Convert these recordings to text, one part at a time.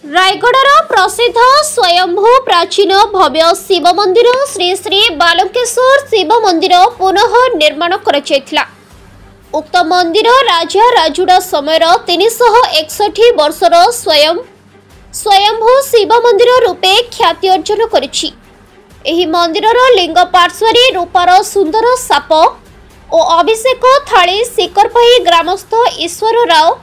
रायगढ़ प्रसिद्ध स्वयंभू प्राचीन भव्य शिव मंदिर श्री श्री बालकेश्वर शिव मंदिर पुनः निर्माण करा। उक्त मंदिर राजा राजुड़ा समय 361 वर्षर स्वयंभू शिव मंदिर रूपे ख्याति अर्जन करिछि। एही मंदिरर लिंग पार्श्वरी रूपार सुंदर साप और अभिषेक थाली सिकरपही ग्रामस्थ ईश्वर राव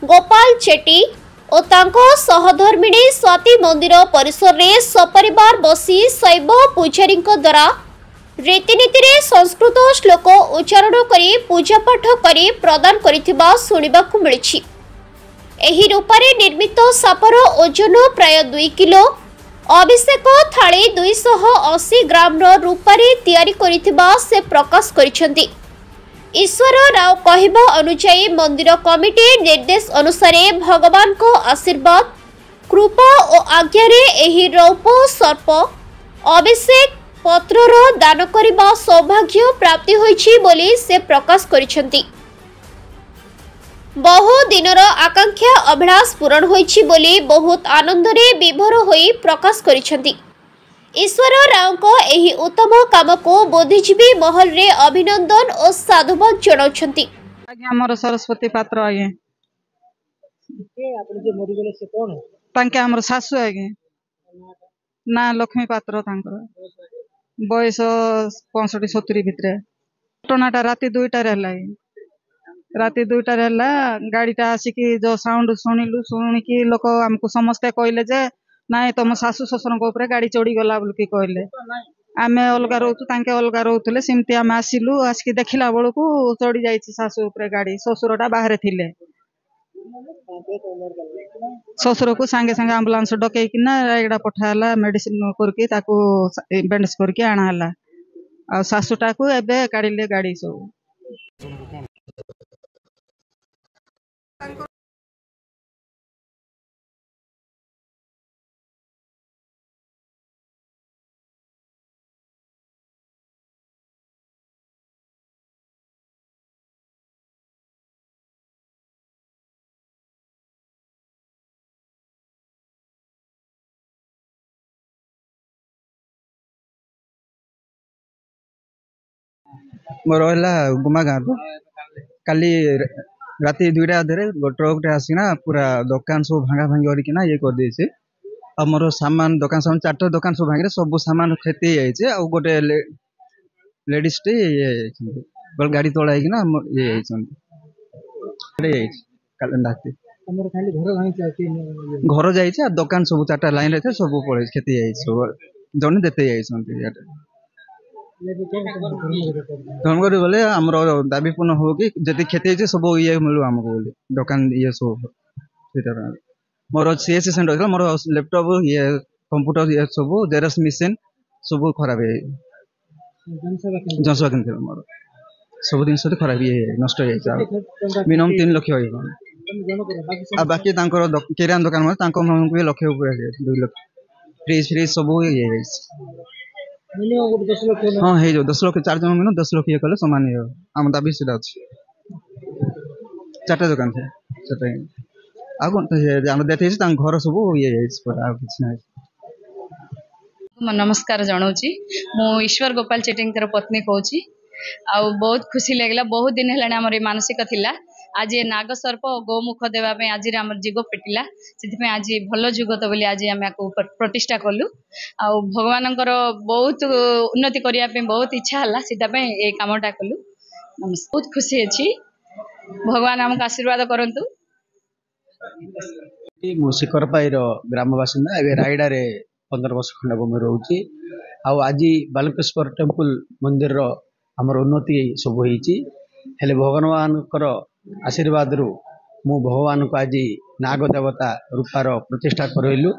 गोपाल चेटी और तांको सहधर्मिणी स्वाति मंदिर परिसर रे सपरिवार बसी शैव पूजारी द्वारा रीतिनीति रे संस्कृत श्लोक उच्चारण करी पूजा पाठ करी प्रदान करिथिबा सुनिबाकु मिलिछि। एही रूपारे निर्मित सापर ओजन प्राय 2 किलो, अभिषेक थाली 280 ग्राम रूपारे तैयारी करिथिबा से प्रकाश करिसेंती। ईश्वर राव कहवा अनुसार मंदिर कमिटी निर्देश अनुसार भगवान को आशीर्वाद कृपा और आज्ञा रे एही रौप सर्प अभिषेक पत्रर दान करने सौभाग्य प्राप्ति होइछि बोली से प्रकाश करिसेंती। बहु दिनर आकांक्षा अभिलाष पूरण होइछि बोली बहुत आनंद रे विभोर होई प्रकाश करिसेंती। ईश्वर राव को एही उत्तम काम को बुद्धिजीवी महल रे अभिनंदन और साधुवाद जणाउछंती। आज्ञा हमर सरस्वती पात्र आज्ञा के आपण जे मरि गेले से कोन तांके हमर सासु आज्ञा ना लक्ष्मी पात्र तांकर बयस 65-70 भितरे। घटनाटा राति 2टा रे हला। राति 2टा रे हला गाड़ीटा आसिकी जो साउंड शुणिकी लोक हमको समस्ते कहले जे नाई तुम शाशु शशुर गाड़ी चढ़ी गला बोल कहले। आम अलग रोचु तांके अलग रोले सेमती आम आसिलु आसिक देखला बेलू चढ़ी जाइए शाशु गाड़ी। शशुरटा बाहर थिले। शशुर को सांगे सांगे आंबुलांस डकईकिना रायगड़ा पठाला मेडिसिन करके बैंडेज करके आनाला। आ शाशुटा को एबे काढ़िले गाड़ी सब। मोर गुमा गाँव काली राति 2टा अधे ट्रक टे आसिना पूरा दुकान सब भांगा भांगी करना ये कर देছে। आ मोर सामान दुकान सामान 4टा दुकान सब भांगे सब सामान क्षति जाइए। आ गोटे लेडीज टे ये गाड़ी तोड़ा ना ये घर जाइए। दुकान सब 4टा लाइन रही सब पड़े क्षति जाइए। जन देते जाइए धर्मगढ़ बोले आम दाबी पूर्ण हो कि जी क्षति सब ये मिलू आमको बोले दुकान ये सब मोर सीएससी सेंटर मोर लैपटॉप ये कंप्यूटर ये सब जेरक्स मशीन सब खराब है। जनसेवा केन्द्र मोर सब जिन खराब ये नष्ट मिनिमम 3 लाख हो। बाकी किराना दुकान भी लक्ष 2 लाख फ्रिज फ्रिज सब ये हाँ है जो 10 लाख 4 जन मिनिमम 10 लाख ये कले समान आम दाबी सीधा अच्छी 4टा दुकान थे 4टा आम देते घर सब ये। नमस्कार जनाऊँगी मु ईश्वर गोपाल चेटिंग पत्नी कहूँ। आउ बहुत खुशी लगला। बहुत दिन है आम मानसिक थिला आज ये नाग सर्प गोमुख देवाई आज आम जीव फिटिला से आज भल जुगत बोली आज आम प्रतिष्ठा कलु। आ भगवान बहुत उन्नति करने बहुत इच्छा है से ये कामटा कलु। बहुत खुशी अच्छी भगवान आमको आशीर्वाद करंतु। शिखरपाई ग्राम बासिंदा ए रायगड़ा रे 15 वर्ष खंड भूमि रोची। आज बालकेश्वर टेम्पल मंदिर आमर उन्नति सब हेले भगवान आशीर्वाद रु मु भगवान को आज नाग देवता रूपार प्रतिष्ठा करइलु।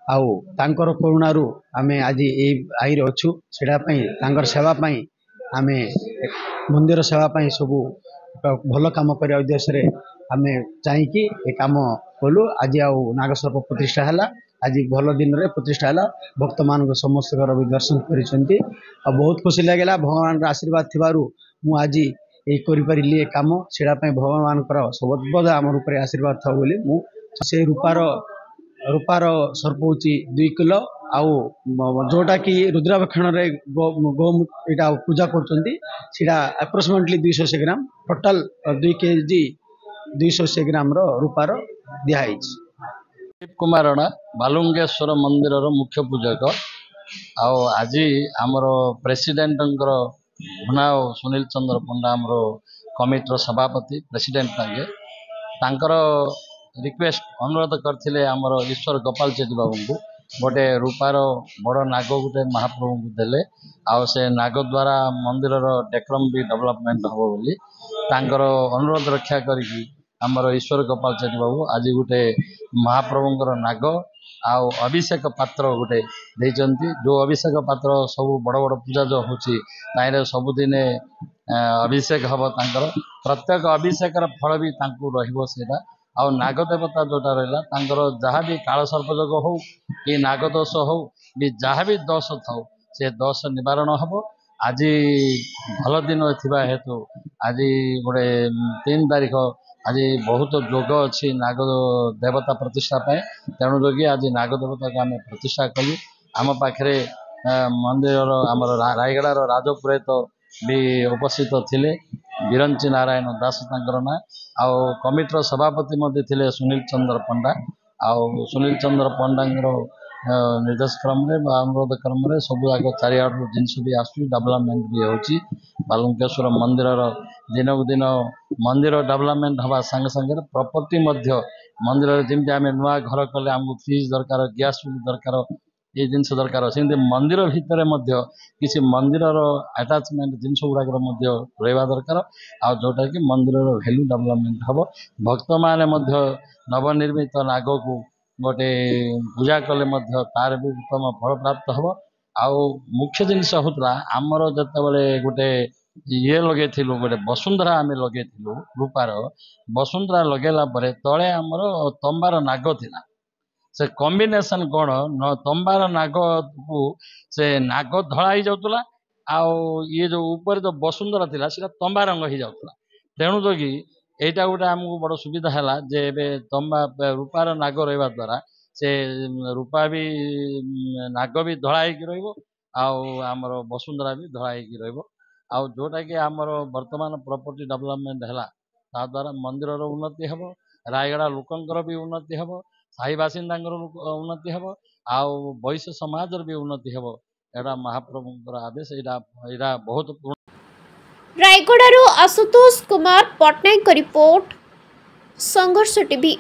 आउ तांकर करुणारू आमे आज ए आईर अच्छु सेवा आमे मंदिर सेवा सब भल काम कर उद्देश्य आमे चाहिए ए काम कलु। आज आउ नागसर्प प्रतिष्ठा है। आज भल दिन रे प्रतिष्ठा है। भक्त मान समस्त भी दर्शन करिसेंती। बहुत खुशी लगेगा भगवान आशीर्वाद थिबारु मु आज ये करिपारिली काम सेटा भगवान सर्वदा आम रूप आशीर्वाद था बोली से रूपार रूपार सर्प हूँ 2 किलो आउ जोटा कि रुद्राभक्षण गो इटा पूजा करा अप्रोक्सीमेटली 200 ग्राम टोटाल 2 kg 200 ग्राम रूपार दिखाई। कुमार राणा बालुंगेश्वर मंदिर मुख्य पूजक आज आमर प्रेसिडेंट भुना सुनील चंद्र पंडा आमर कमिटर सभापति प्रेसिडेंट तांकर रिक्वेस्ट अनुरोध करथिले आमर ईश्वर गोपाल चेटी बाबू को गोटे रूपार बड़ नाग गोटे महाप्रभु को देले आउ से नाग द्वारा मंदिर डेकोरम भी डेवलपमेंट हम बोली तांकर अनुरोध रक्षा करी आमर ईश्वर गोपाल चेटी बाबू आज गोटे महाप्रभुंर नाग आउ अभिषेक पात्र गोटे देइचंती जो अभिषेक पात्र सब बड़ बड़ पूजा जो होची ताइरे सबुदिने अभिषेक हम तांकर प्रत्येक अभिषेक फल भी तांको रहिबो सेटा आउ नाग देवता जोटा रहा जहाँ भी काल सर्पयोग हो कि नागदोष हो भी जहाँ भी दोष था से दोष निवारण हम आज भल दिन थिबा हेतु आज गोटे 3 तारीख आज बहुत जोग अच्छी नाग देवता प्रतिष्ठा पाए तेणु जोगी आज नाग देवता को आम प्रतिष्ठा कलु आम पाखे मंदिर आमर रायगड़ार राजपुरोहित भी उपस्थित थिले बिरंची नारायण दास तांकर ना आउ कमिटर सभापति थे सुनील चंद्र पंडा आउ सुनील चंद्र पंडा निर्देश क्रम अनुरोध क्रम सब आग चारिआड़ जिनस भी आसू डेवलपमेंट भी होची बालुंकेश्वर मंदिर दिन को दिन मंदिर डेवलपमेंट हवा संगे संगे प्रॉपर्टी मंदिर जमी आम नुआ घर कले आमको फ्रिज दरकार गैस दरकार ये जिनस दरकार सेमती मंदिर भितर किसी मंदिर अटैचमेंट जिनस गुड़ाक रहा दरकार आ जोटा कि मंदिर वैल्यू डेवलपमेंट हम भक्त माने नवनिर्मित नाग को गोटे पूजा कले तार भी उत्तम फल प्राप्त हम आउ मुख्य जिनस होता आमर जिते गोटे ये लगे गोटे वसुंधरा आम लगे रूपार वसुंधरा लगेला तले आमर तंबार नाग थिला से कॉम्बिनेशन कौन न तंबार नाग को से नाग धड़ा ही जाऊला आउ ये जो ऊपर जो वसुंधरा थिला सीटा तंबा रंग ही जाऊला तेणु जोगी एटा गोटे आमको बड़ सुविधा है जे तंबा रूपार नाग रहा द्वारा से रूपा भी नाग भी धड़ा होमर वसुंधरा भी धड़ा हो जोटा कि आमर वर्तमान प्रॉपर्टी डेवलपमेंट है द्वारा मंदिर उन्नति हम रायगड़ा लोकंर भी उन्नति हम साही बासिंदा उन्नति हम आउ वैश्य समाज भी उन्नति हम एटा महाप्रभुंर आदेश यहाँ बहुत रायगड़ारू आशुतोष कुमार पट्टनायक रिपोर्ट संघर्ष टीवी।